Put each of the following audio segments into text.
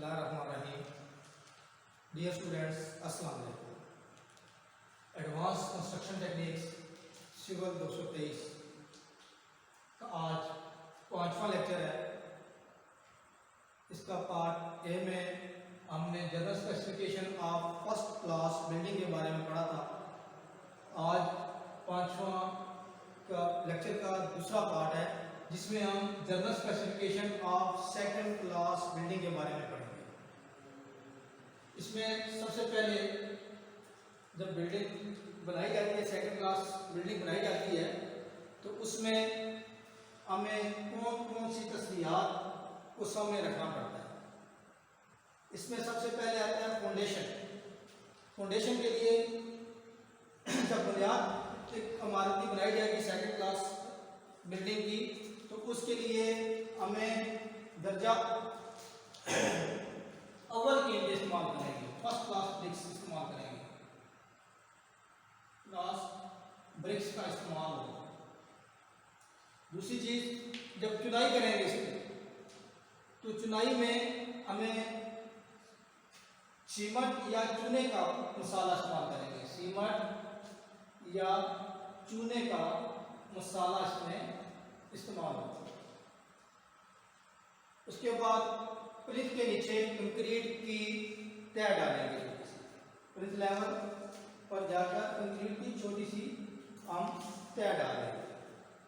बिस्मिल्लाहिर्रहमानिर्रहीम। Dear students, अस्सलाम वालेकुम। एडवांस कंस्ट्रक्शन टेक्निक्स सिविल 223 का आज 5वां लेक्चर है। इसका पार्ट ए में हमने general specification of first class building के बारे में पढ़ा था। आज 5वां का लेक्चर का दूसरा पार्ट है जिसमें हम general specification of second class building के बारे में पढ़ेंगे। इसमें सबसे पहले जब बिल्डिंग बनाई जाती है, सेकंड क्लास बिल्डिंग बनाई जाती है, तो उसमें हमें कौन कौन सी तस्वीरात को सामने रखना पड़ता है। इसमें सबसे पहले आता है फाउंडेशन। फाउंडेशन के लिए जब बुनियाद एक इमारत की बनाई जाएगी सेकंड क्लास बिल्डिंग की, तो उसके लिए हमें दर्जा अव्वल के लिए इस्तेमाल करेंगे, फर्स्ट क्लास ब्रिक्स इस्तेमाल करेंगे। क्लास ब्रिक्स का इस्तेमाल होगा। दूसरी चीज, जब चुनाई करेंगे इसकी, तो चुनाई में हमें सीमेंट या चूने का मसाला इस्तेमाल करेंगे। सीमेंट या चूने का मसाला इसमें इस्तेमाल होगा। उसके बाद प्लिंथ के नीचे कंक्रीट की तह डालेंगे। प्लिंथ लेवल पर जाकर कंक्रीट की छोटी सी हम तह डालेंगे।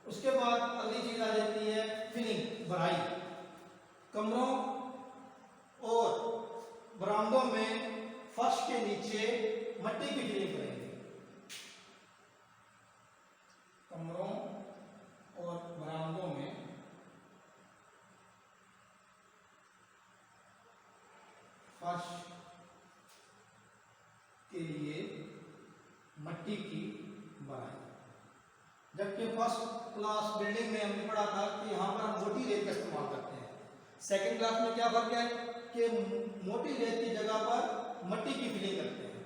उसके बाद अगली चीज आ जाती है फिलिंग, भराई। कमरों और बरामदों में फर्श के नीचे मट्टी की फिलिंग करेंगे। कमरों और बरामदों में फर्श के लिए मट्टी की बनाई। जबकि फर्स्ट क्लास बिल्डिंग में हमने पढ़ा था कि यहाँ पर हम मोटी रेत का इस्तेमाल करते हैं। सेकंड क्लास में क्या फर्क है कि मोटी रेत की जगह पर मट्टी की फिलिंग करते हैं।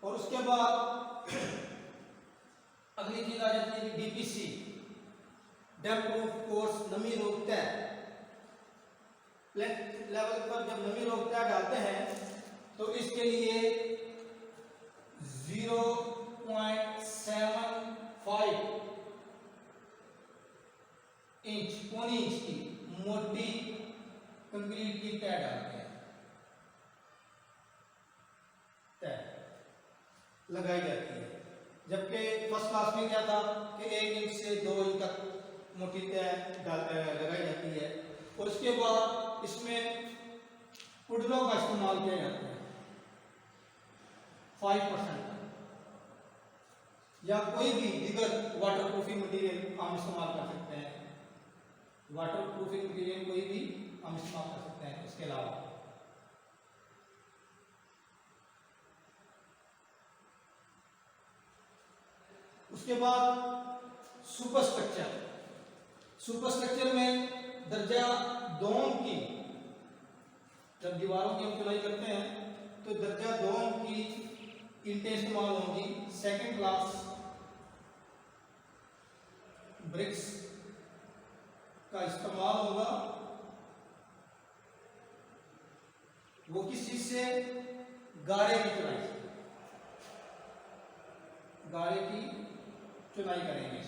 और उसके बाद अगली चीज आ जाती है डीपीसी, डैम्प प्रूफ कोर्स, नमी रोक तह। प्लिंथ लेवल पर जब नमी रोक तह डालते हैं तो इसके लिए 0.75 इंच, पौनी इंच की मोटी कंक्रीट की तह डालते हैं। तह लगाई जाती है। जबकि फर्स्ट क्लास में क्या था कि 1 इंच से 2 इंच तक मोटी तह लगाई जाती है। और उसके बाद इसमें पुडलों का इस्तेमाल किया जाता है 5% या कोई भी दीगर वाटर प्रूफिंग मटीरियल हम इस्तेमाल कर सकते हैं। वाटर प्रूफिंग मटीरियल कोई भी हम इस्तेमाल कर सकते हैं। इसके अलावा उसके बाद सुपर स्ट्रक्चर। सुपर स्ट्रक्चर में दर्जा दोम की, जब दीवारों की हम चुनाई करते हैं तो दर्जा दोम की ईंटें इस्तेमाल होंगी। सेकंड क्लास ब्रिक्स का इस्तेमाल होगा। वो किस चीज से? गारे की चुनाई से। गारे की चुनाई करेंगे।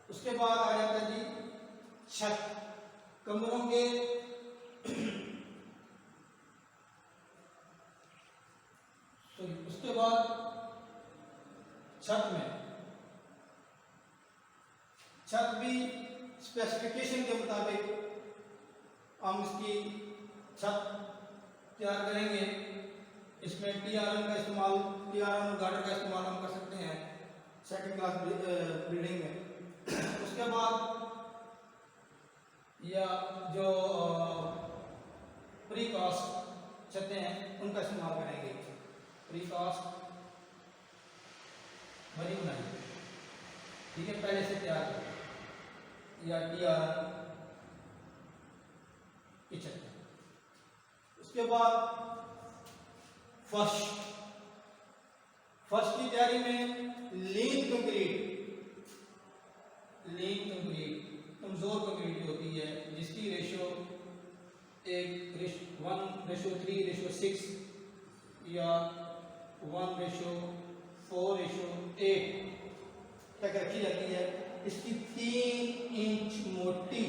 उसके बाद आ जाता है जी छत। कमरों के उसके बाद छत में, छत भी स्पेसिफिकेशन के मुताबिक हम इसकी छत तैयार करेंगे। इसमें टीआरएम का इस्तेमाल, टीआरएम गार्डर का इस्तेमाल हम कर सकते हैं सेकंड क्लास बिल्डिंग में। उसके बाद या जो प्रीकास्ट छतें हैं उनका इस्तेमाल करेंगे। प्रीकास्ट बनी बनाई, ठीक है, पहले से तैयार कर, या टीआरएम की छतें। उसके बाद फर्श। फर्श की तैयारी में लीन कंक्रीट, लीन कंक्रीट कमजोर कंक्रीट होती है जिसकी रेशो 1:3:6 या 1:4:8 तक रखी जाती है। इसकी 3 इंच मोटी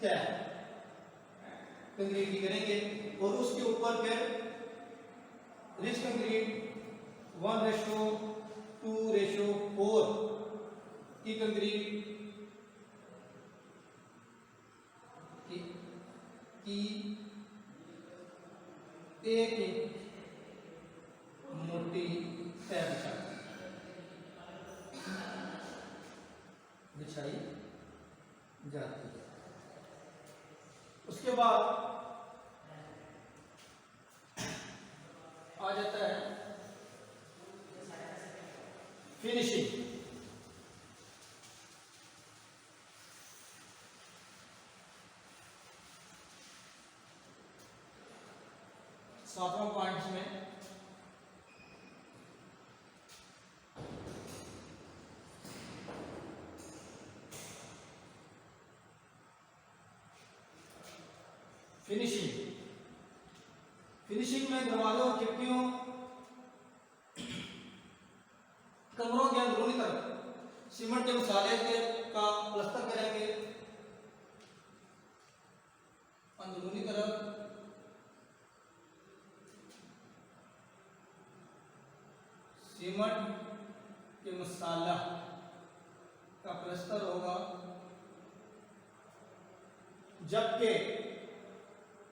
तय कंक्रीट की करेंगे और उसके ऊपर फिर रिच कंक्रीट 1:2:4 की कंक्रीट की 1 इंच मोटी तय बिछाई जाती है। उसके बाद आ जाता है फिनिशिंग। सातवां पॉइंट में फिनिशिंग। फिनिशिंग में दरवाजों और खिड़कियों कमरों के अंदरूनी तरफ सीमेंट के मसाले का प्लास्टर करेंगे। अंदरूनी तरफ सीमेंट के मसाला का प्लास्टर होगा, जबकि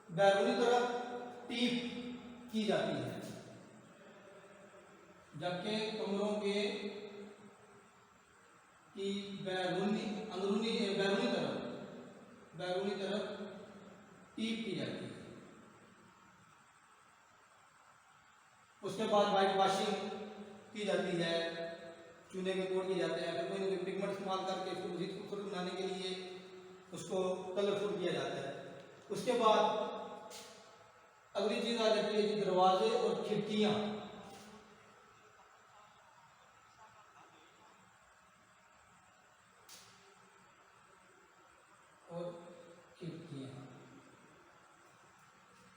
बैरूनी तरफ टीप की जाती है। जबकि कमरों के की बैरूनी तरफ टीप की जाती है। उसके बाद वाइट वॉशिंग की जाती है, चूने के कोड किए जाते हैं। अगर कोई ना कोई पिगमेंट इस्तेमाल करके इसको मजीद खूबसूरत बनाने के लिए उसको कलरफुल किया जाता है। उसके बाद अगली चीज आ जाती है कि दरवाजे और खिड़कियां।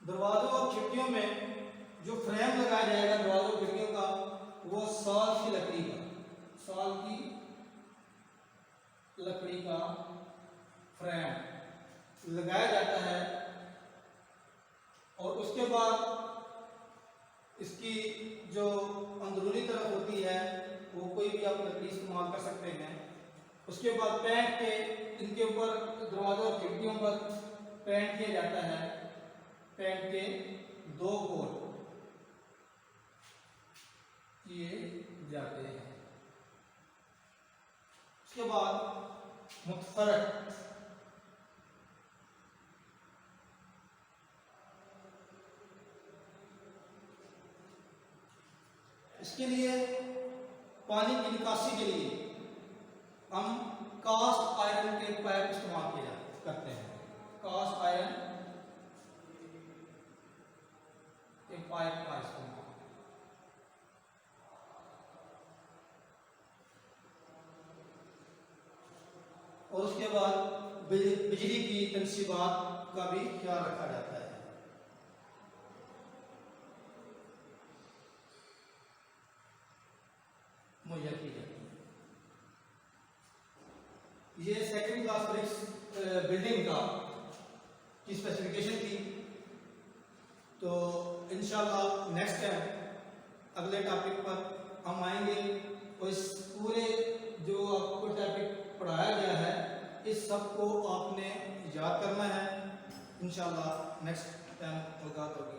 दरवाजों और खिड़कियों में जो फ्रेम लगाया जाएगा दरवाजों और खिड़कियों का, वो साल की लकड़ी का फ्रेम लगाया जाता है। और उसके बाद इसकी जो अंदरूनी तरफ होती है वो कोई भी आप लकड़ी इस्तेमाल कर सकते हैं। उसके बाद पेंट के इनके ऊपर दरवाजों और खिड़कियों पर पेंट किया जाता है। पेंट के 2 कोट किए जाते हैं। उसके बाद मुख्तरक इसके लिए पानी की निकासी के लिए हम कास्ट आयरन के पाइप इस्तेमाल करते हैं। कास्ट आयरन के पाइप का इस्तेमाल। और उसके बाद बिजली की तनसीबात का भी ख्याल रखा जाता है। मुहैया की जाती है। ये सेकंड क्लास ब्रिक्स बिल्डिंग का की स्पेसिफिकेशन थी। तो इंशाल्लाह नेक्स्ट टाइम अगले टॉपिक पर हम आएंगे और इस पूरे जो आपको टॉपिक पढ़ाया गया है इस सब को आपने याद करना है। इंशाल्लाह नेक्स्ट टाइम मुलाकात होगी।